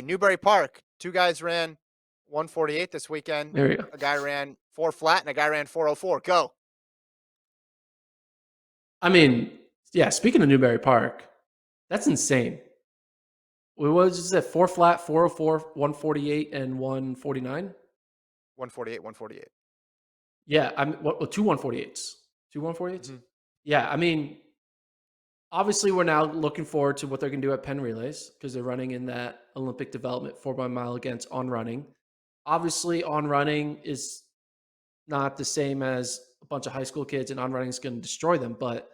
Newbury Park, two guys ran 148 this weekend. There you go. A guy ran 4 flat and a guy ran 404. Go. I mean, yeah, speaking of Newbury Park, that's insane. What was it? 4 flat, 404, 148, and 149? 148, 148. Yeah, two 148s. Two 148s? Mm-hmm. Yeah, I mean, obviously we're now looking forward to what they're going to do at Penn Relays because they're running in that Olympic development 4x mile against on running. Obviously, on running is not the same as a bunch of high school kids, and on running is going to destroy them. But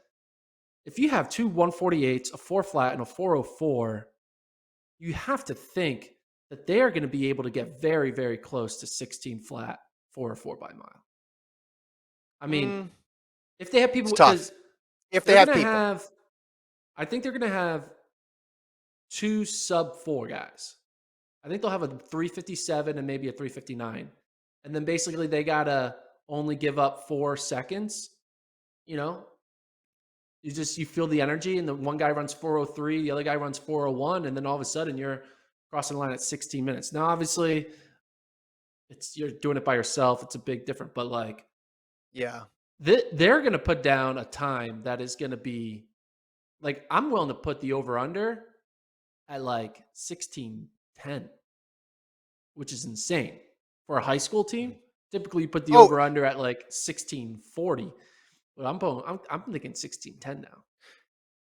if you have two 148s, a 4 flat, and a 404, you have to think that they are going to be able to get very, very close to 16 flat, 4 or 4x mile. I mean, if they have It's people, tough. because If they they're have going to people. have, I think they're going to have two sub-4 guys. I think they'll have a 357 and maybe a 359. And then basically they got to only give up 4 seconds. You know, you feel the energy, and the one guy runs 403, the other guy runs 401, and then all of a sudden you're crossing the line at 16 minutes. Now, obviously, you're doing it by yourself. It's a big difference, but like, Yeah. they're going to put down a time that is going to be like, I'm willing to put the over under at like 16:10, which is insane for a high school team. Typically, you put the Oh, over under at like 16:40. But I'm thinking 16:10 now.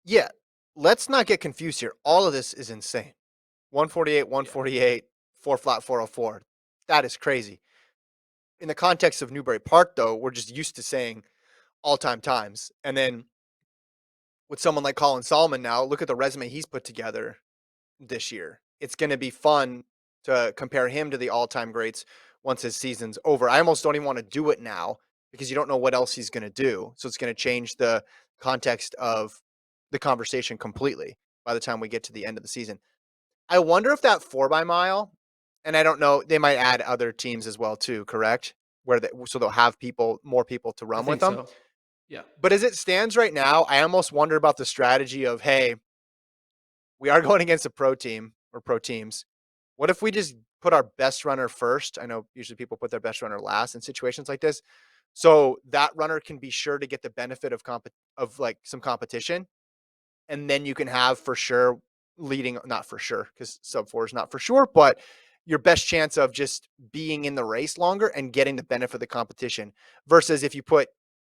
yeah. Let's not get confused here. All of this is insane. 148, Yeah. 148, 4 flat, 404. That is crazy. In the context of Newbury Park, though, we're just used to saying all-time times. And then with someone like Colin Solomon now, look at the resume he's put together this year. It's going to be fun to compare him to the all-time greats once his season's over. I almost don't even want to do it now because you don't know what else he's going to do. So it's going to change the context of the conversation completely by the time we get to the end of the season. I wonder if that 4x mile, and I don't know, they might add other teams as well too, correct? So they'll have more people to I run with think them. so. Yeah. But as it stands right now, I almost wonder about the strategy of, hey, we are going against a pro team or pro teams. What if we just put our best runner first? I know usually people put their best runner last in situations like this. So that runner can be sure to get the benefit of like some competition. And then you can have for sure leading, not for sure, because sub 4 is not for sure, but your best chance of just being in the race longer and getting the benefit of the competition versus if you put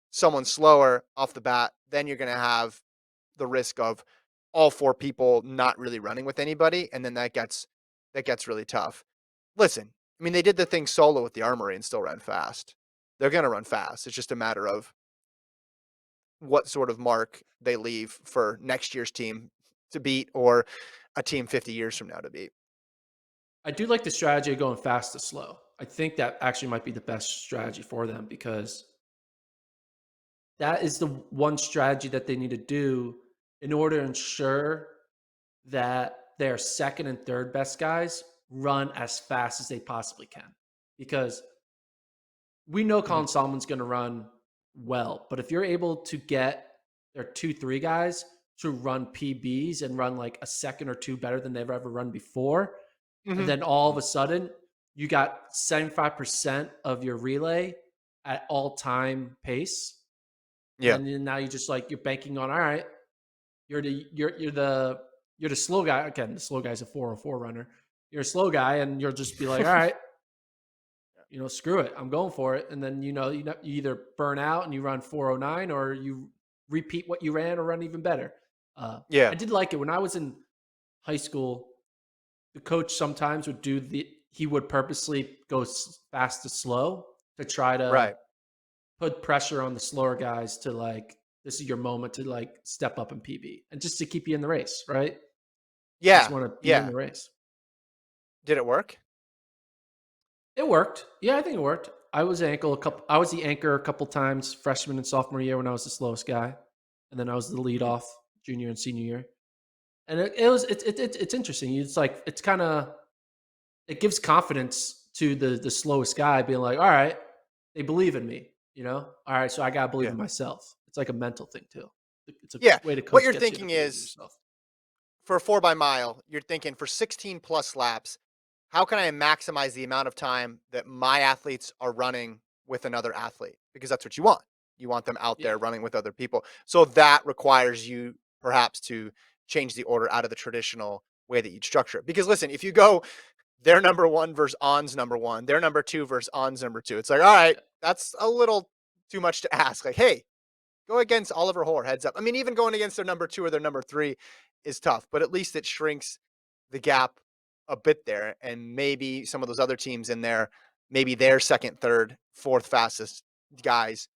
someone slower off the bat, then you're going to have the risk of all 4 people not really running with anybody. And then that gets really tough. Listen, I mean, they did the thing solo with the Armory and still ran fast. They're going to run fast. It's just a matter of what sort of mark they leave for next year's team to beat or a team 50 years from now to beat. I do like the strategy of going fast to slow. I think that actually might be the best strategy for them because that is the one strategy that they need to do in order to ensure that their second and third best guys run as fast as they possibly can. Because we know Mhm. Colin Solomon's going to run well, but if you're able to get their 2, 3 guys to run PBs and run like a second or two better than they've ever run before, and Mhm. then all of a sudden you got 75% of your relay at all time pace. And Yeah. then now you just like, you're banking on, all right, you're the slow guy. Again, the slow guy's a 404 runner. You're a slow guy, and you'll just be like, all right, screw it, I'm going for it. And then you either burn out and you run 409, or you repeat what you ran or run even better. Yeah. I did like it when I was in high school. The coach sometimes would he would purposely go fast to slow to try to Right. put pressure on the slower guys to like, this is your moment to like step up in PB and just to keep you in the race, right? You just Yeah. want to be in Yeah. the race. Did it work? It worked. Yeah, I think it worked. I was the anchor a couple times freshman and sophomore year when I was the slowest guy, and then I was the lead Mhm. off junior and senior year. And it's interesting. It's like, it's kind of, it gives confidence to the slowest guy, being like, all right, they believe in me, All right, so I gotta believe Yeah. in myself. It's like a mental thing too. It's a Yeah. way to What coach you're gets you to thinking believe in is yourself. for a 4 by mile, you're thinking for 16 plus laps, how can I maximize the amount of time that my athletes are running with another athlete? Because that's what you want. You want them out Yeah. there running with other people. So that requires you perhaps to change the order out of the traditional way that you'd structure it. Because listen, if you go their number one versus On's number one, their number two versus On's number two, it's like, all right, Yeah. that's a little too much to ask. Like, hey, go against Oliver Hoare, heads up. I mean, even going against their number two or their number three is tough, but at least it shrinks the gap a bit there. And maybe some of those other teams in there, maybe their second, third, fourth fastest guys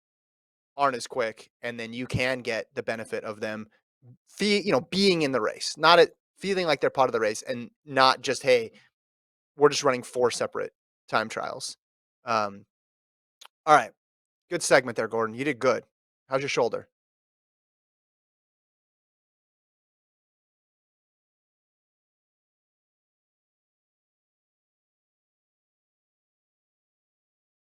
aren't as quick. And then you can get the benefit of them, being in the race, not feeling like they're part of the race and not just, hey, we're just running four separate time trials. Um, all right. Good segment there, Gordon. You did good. How's your shoulder?